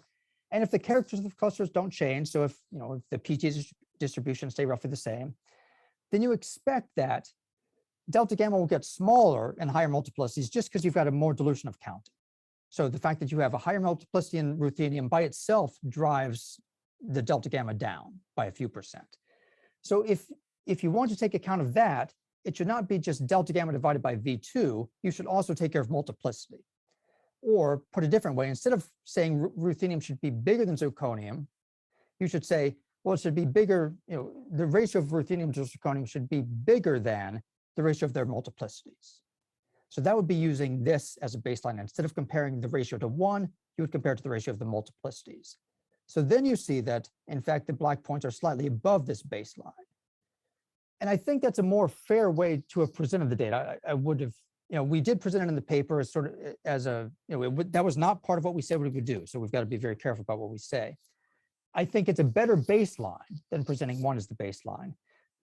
and if the characters of the clusters don't change, so if the PT distribution stay roughly the same, then you expect that delta gamma will get smaller and higher multiplicities just because you've got a more dilution of counting. So the fact that you have a higher multiplicity in ruthenium by itself drives the delta gamma down by a few percent. So if you want to take account of that, it should not be just delta gamma divided by V2, you should also take care of multiplicity. Or put a different way, instead of saying ruthenium should be bigger than zirconium, you should say, well, it should be bigger, the ratio of ruthenium to zirconium should be bigger than the ratio of their multiplicities. So that would be using this as a baseline. Instead of comparing the ratio to 1, you would compare it to the ratio of the multiplicities. So then you see that, in fact, the black points are slightly above this baseline. And I think that's a more fair way to have presented the data. I would have, we did present it in the paper as sort of as a, that was not part of what we said we would do. So we've got to be very careful about what we say. I think it's a better baseline than presenting 1 as the baseline,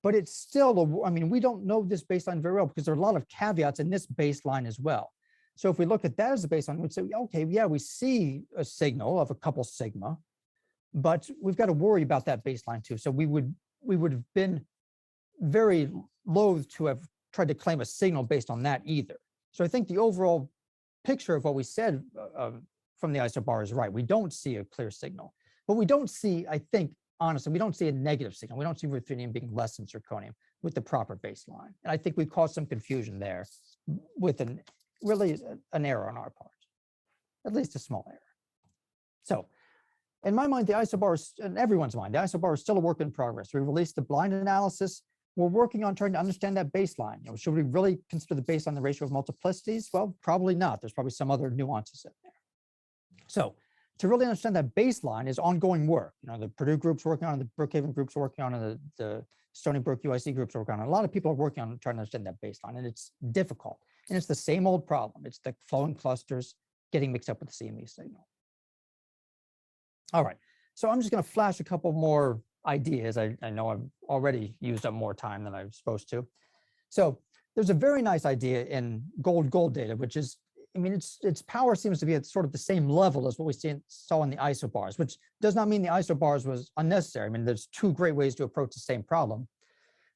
but it's still, I mean, we don't know this baseline very well because there are a lot of caveats in this baseline as well. So if we look at that as the baseline, we'd say, okay, yeah, we see a signal of a couple sigma, but we've got to worry about that baseline too. So we would have been very loath to have tried to claim a signal based on that either. So I think the overall picture of what we said from the isobar is right. We don't see a clear signal, but we don't see, I think, honestly, we don't see a negative signal. We don't see ruthenium being less than zirconium with the proper baseline. And I think we caused some confusion there with really an error on our part, at least a small error. So in my mind, the isobar is, in everyone's mind, the isobar is still a work in progress. We released the blind analysis. We're working on trying to understand that baseline. Should we really consider the baseline the ratio of multiplicities? Well, probably not. There's probably some other nuances in there. So to really understand that baseline is ongoing work. The Purdue group's working on it, the Brookhaven group's working on it, the Stony Brook UIC group's working on it. A lot of people are working on trying to understand that baseline, and it's difficult. And it's the same old problem. It's the flowing clusters getting mixed up with the CME signal. All right, so I'm just going to flash a couple more ideas. I know I've already used up more time than I was supposed to. So there's a very nice idea in gold data, which is, I mean, its power seems to be at sort of the same level as what we saw in the isobars, which does not mean the isobars was unnecessary. I mean, there's 2 great ways to approach the same problem.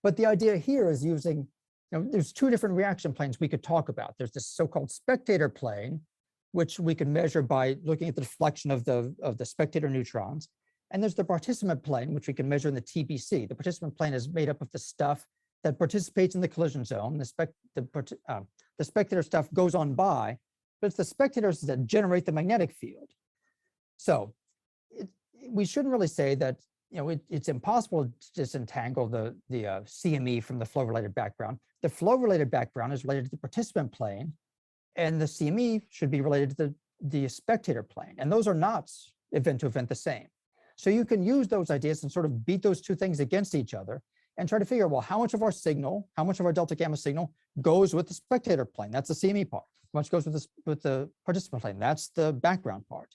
But the idea here is using, there's 2 different reaction planes we could talk about. There's this so-called spectator plane, which we can measure by looking at the deflection of the spectator neutrons. And there's the participant plane, which we can measure in the TBC. The participant plane is made up of the stuff that participates in the collision zone. The spectator stuff goes on by, but it's the spectators that generate the magnetic field. So we shouldn't really say that it's impossible to disentangle the CME from the flow-related background. The flow-related background is related to the participant plane, and the CME should be related to the spectator plane. And those are not event to event the same. So you can use those ideas and sort of beat those 2 things against each other and try to figure out, well, how much of our signal, how much of our delta gamma signal goes with the spectator plane? That's the CME part. How much goes with the participant plane? That's the background part.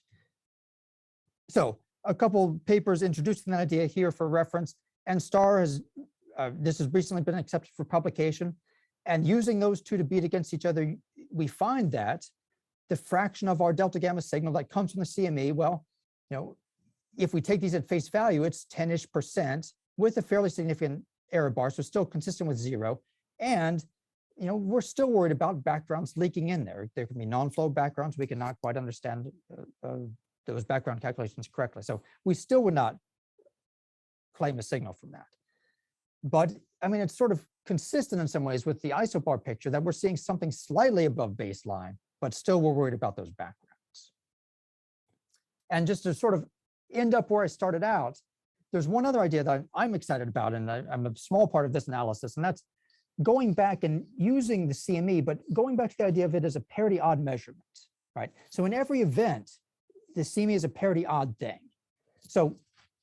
So a couple papers introducing that idea here for reference, and Starr has, this has recently been accepted for publication. And using those two to beat against each other, we find that the fraction of our delta gamma signal that comes from the CME, well, if we take these at face value, it's 10-ish% with a fairly significant error bar, so still consistent with 0. And we're still worried about backgrounds leaking in there. There can be non-flow backgrounds. We cannot quite understand those background calculations correctly. So we still would not claim a signal from that. But I mean, it's sort of consistent in some ways with the isobar picture that we're seeing something slightly above baseline, but still we're worried about those backgrounds. And just to sort of end up where I started out, there's one other idea that I'm excited about, and I'm a small part of this analysis, and that's going back and using the CME, but going back to the idea of it as a parity odd measurement, right? So in every event, the CME is a parity odd thing. So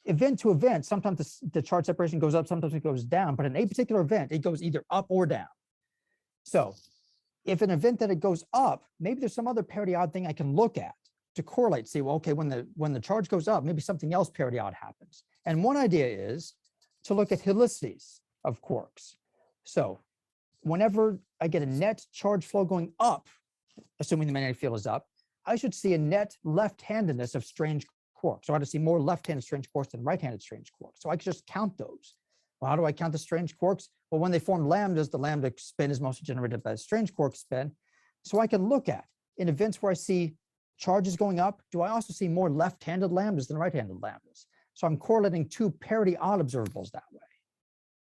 event to event, sometimes the charge separation goes up, sometimes it goes down, but in a particular event, it goes either up or down. So if an event that it goes up, maybe there's some other parity odd thing I can look at to correlate, see, well, okay, when the charge goes up, maybe something else parity odd happens. And one idea is to look at helicities of quarks. So whenever I get a net charge flow going up, assuming the magnetic field is up, I should see a net left-handedness of strange quarks. So I ought to see more left-handed strange quarks than right-handed strange quarks. So I can just count those. Well, how do I count the strange quarks? Well, when they form lambdas, the lambda spin is mostly generated by the strange quark spin. So I can look at, in events where I see charges going up, do I also see more left-handed lambdas than right-handed lambdas? So I'm correlating two parity odd observables that way.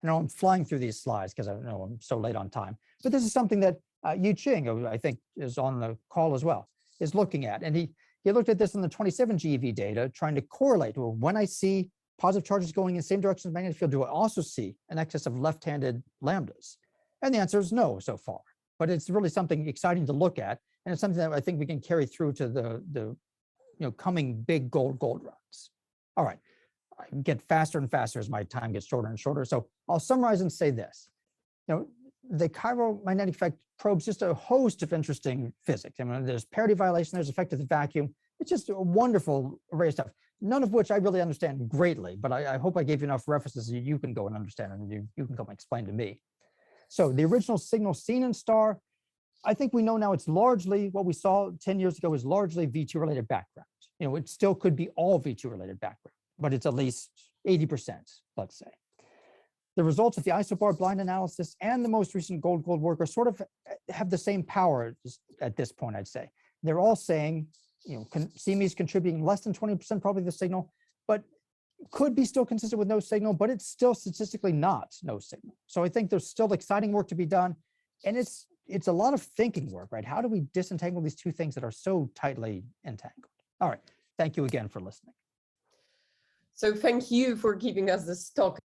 I know I'm flying through these slides because I know I'm so late on time, but this is something that Yu Ching, who I think is on the call as well, is looking at. And he looked at this in the 27 GeV data, trying to correlate, well, when I see positive charges going in the same direction as the magnetic field, do I also see an excess of left-handed lambdas? And the answer is no so far, but it's really something exciting to look at. And it's something that I think we can carry through to the coming big gold runs. All right, I get faster and faster as my time gets shorter and shorter. So I'll summarize and say this. The chiral magnetic effect probes just a host of interesting physics. I mean, there's parity violation, there's effect of the vacuum. It's just a wonderful array of stuff, none of which I really understand greatly, but I hope I gave you enough references that you can go and understand and you can come and explain to me. So the original signal seen in STAR, I think we know now it's largely what we saw 10 years ago is largely V2 related background. It still could be all V2 related background, but it's at least 80%, let's say. The results of the Isobar blind analysis and the most recent gold work are sort of have the same power at this point, I'd say. They're all saying, CME is contributing less than 20% probably the signal, but could be still consistent with no signal, but it's still statistically not no signal. So I think there's still exciting work to be done. And it's a lot of thinking work, right? How do we disentangle these two things that are so tightly entangled? All right, thank you again for listening. So thank you for giving us this talk.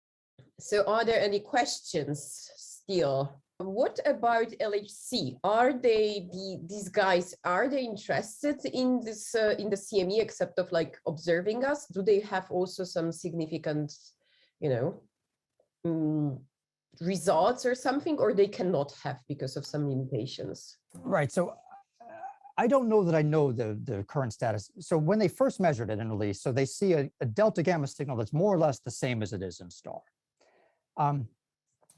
So are there any questions still? What about LHC? Are they these guys? Are they interested in this in the CME, except of like observing us? Do they have also some significant, results or something, or they cannot have because of some limitations? Right. So I don't know that I know the current status. So when they first measured it in release, so they see a delta gamma signal that's more or less the same as it is in STAR.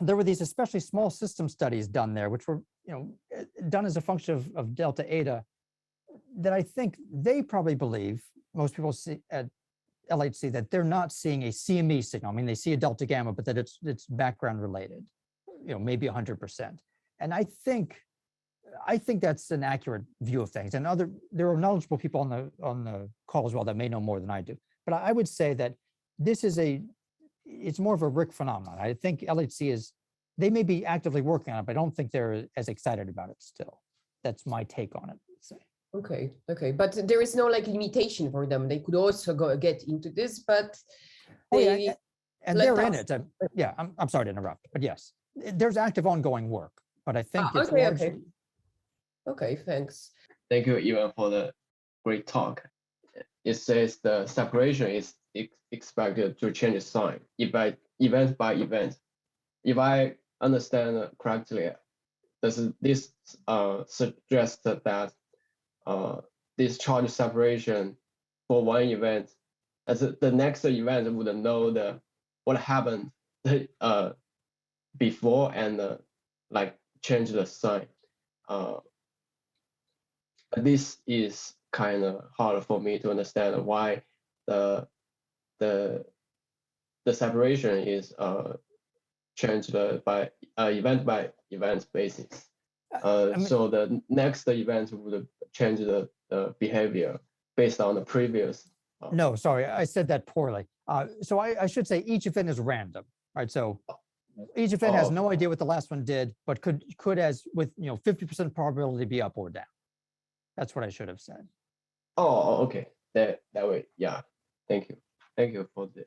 There were these especially small system studies done there, which were done as a function of delta eta, that I think they probably believe, most people see at LHC, that they're not seeing a CME signal. I mean, they see a delta gamma, but that it's background related, maybe 100%. And I think that's an accurate view of things. And there are knowledgeable people on the call as well that may know more than I do. But I would say that this is it's more of a Rick phenomenon. I think LHC they may be actively working on it, but I don't think they're as excited about it still. That's my take on it. Say. Okay. But there is no limitation for them. They could also get into this, but they and they're in it. Yeah, I'm sorry to interrupt, but yes, there's active ongoing work, but I think it's largely... Okay, thanks. Thank you, Ivan, for the great talk. It says the separation is expected to change sign event by event. If I understand correctly, does this suggest that this charge separation for one event, as the next event would know what happened before and change the sign. This is kind of hard for me to understand why the separation is changed by event basis. So the next event would change the behavior based on the previous. No, sorry, I said that poorly. So I should say each event is random, right? So each event has no idea what the last one did, but could as with 50% probability be up or down. That's what I should have said. Oh, okay. That way, yeah. Thank you. Thank you for the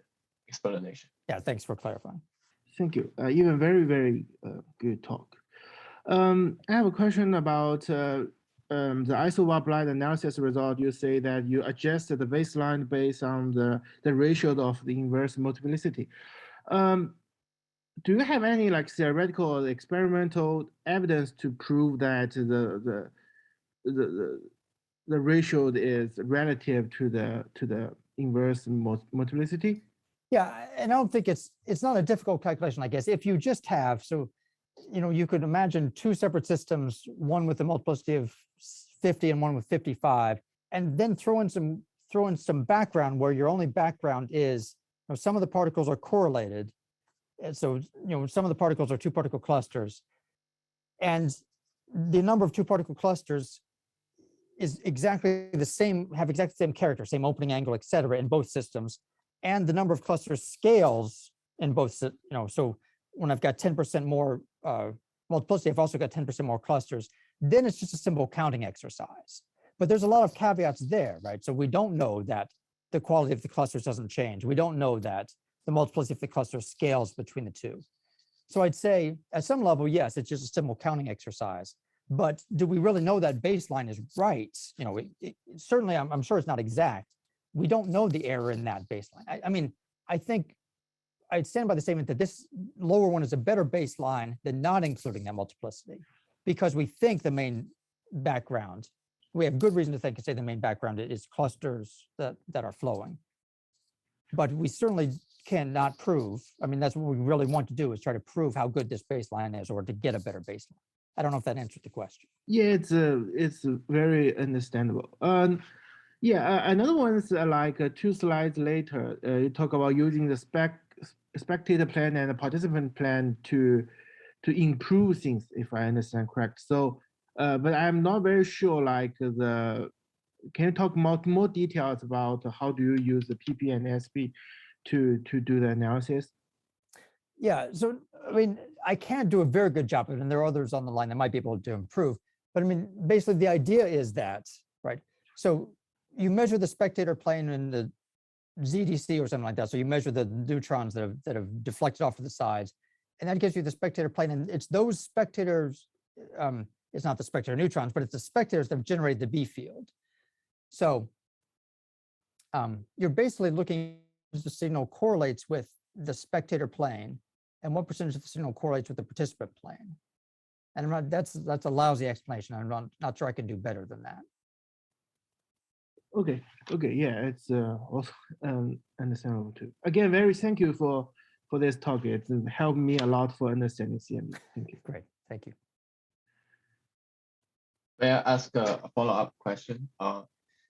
explanation. Yeah, thanks for clarifying. Thank you. Even very, very good talk. I have a question about the isobar blind analysis result. You say that you adjusted the baseline based on the ratio of the inverse multiplicity. Do you have any like theoretical or experimental evidence to prove that the ratio is relative to the inverse multiplicity? Yeah, and I don't think it's not a difficult calculation, I guess. If you just have, so, you could imagine two separate systems, one with a multiplicity of 50 and one with 55, and then throw in some background where your only background is, some of the particles are correlated. And so, some of the particles are two particle clusters, and the number of two particle clusters is exactly the same, have exactly the same character, same opening angle, et cetera, in both systems. And the number of clusters scales in both, so when I've got 10% more multiplicity, I've also got 10% more clusters, then it's just a simple counting exercise. But there's a lot of caveats there, right? So we don't know that the quality of the clusters doesn't change. We don't know that the multiplicity of the cluster scales between the two. So I'd say at some level, yes, it's just a simple counting exercise. But do we really know that baseline is right? Certainly, I'm sure it's not exact. We don't know the error in that baseline. I mean, I think I'd stand by the statement that this lower one is a better baseline than not including that multiplicity, because we think the main background, we have good reason to think and say the main background is clusters that are flowing. But we certainly cannot prove, I mean, that's what we really want to do, is try to prove how good this baseline is, or to get a better baseline. I don't know if that answered the question. Yeah, it's very understandable. Yeah, another one is like 2 slides later, you talk about using the spectator plan and the participant plan to improve things, if I understand correct. So, but I'm not very sure, like can you talk more details about how do you use the PP and SP to do the analysis? Yeah, so I mean, I can't do a very good job of it, and there are others on the line that might be able to improve. But I mean, basically the idea is that, right? So you measure the spectator plane in the ZDC or something like that. So you measure the neutrons that have deflected off to the sides, and that gives you the spectator plane. And it's those spectators, it's not the spectator neutrons, but it's the spectators that have generated the B field. So you're basically looking at the signal correlates with the spectator plane, and what percentage of the signal correlates with the participant plane. And I'm not, that's a lousy explanation. I'm not sure I can do better than that. Okay, yeah, it's also understandable too. Again, very thank you for this talk. It's helped me a lot for understanding CME. Thank you. Great, thank you. May I ask a follow-up question?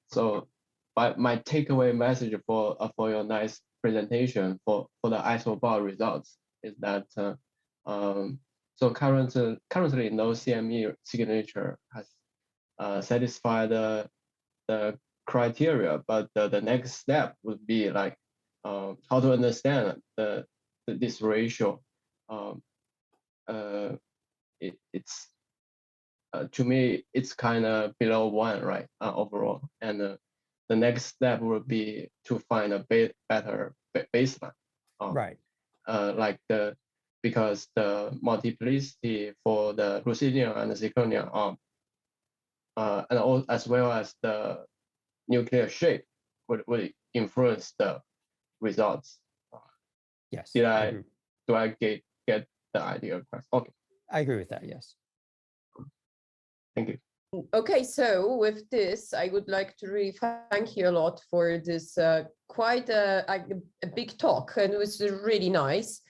So my takeaway message for your nice presentation for the isobar results is that so currently no CME signature has satisfied the criteria, but the next step would be like how to understand this ratio. It's to me it's kind of below 1, right, overall, and the next step would be to find a better baseline, Right. like because the multiplicity for the ruthenium and the zirconium, and as well as the nuclear shape would influence the results. Yes. Do I get the idea across? Okay. I agree with that. Yes. Thank you. Okay, so with this, I would like to really thank you a lot for this quite a big talk, and it was really nice.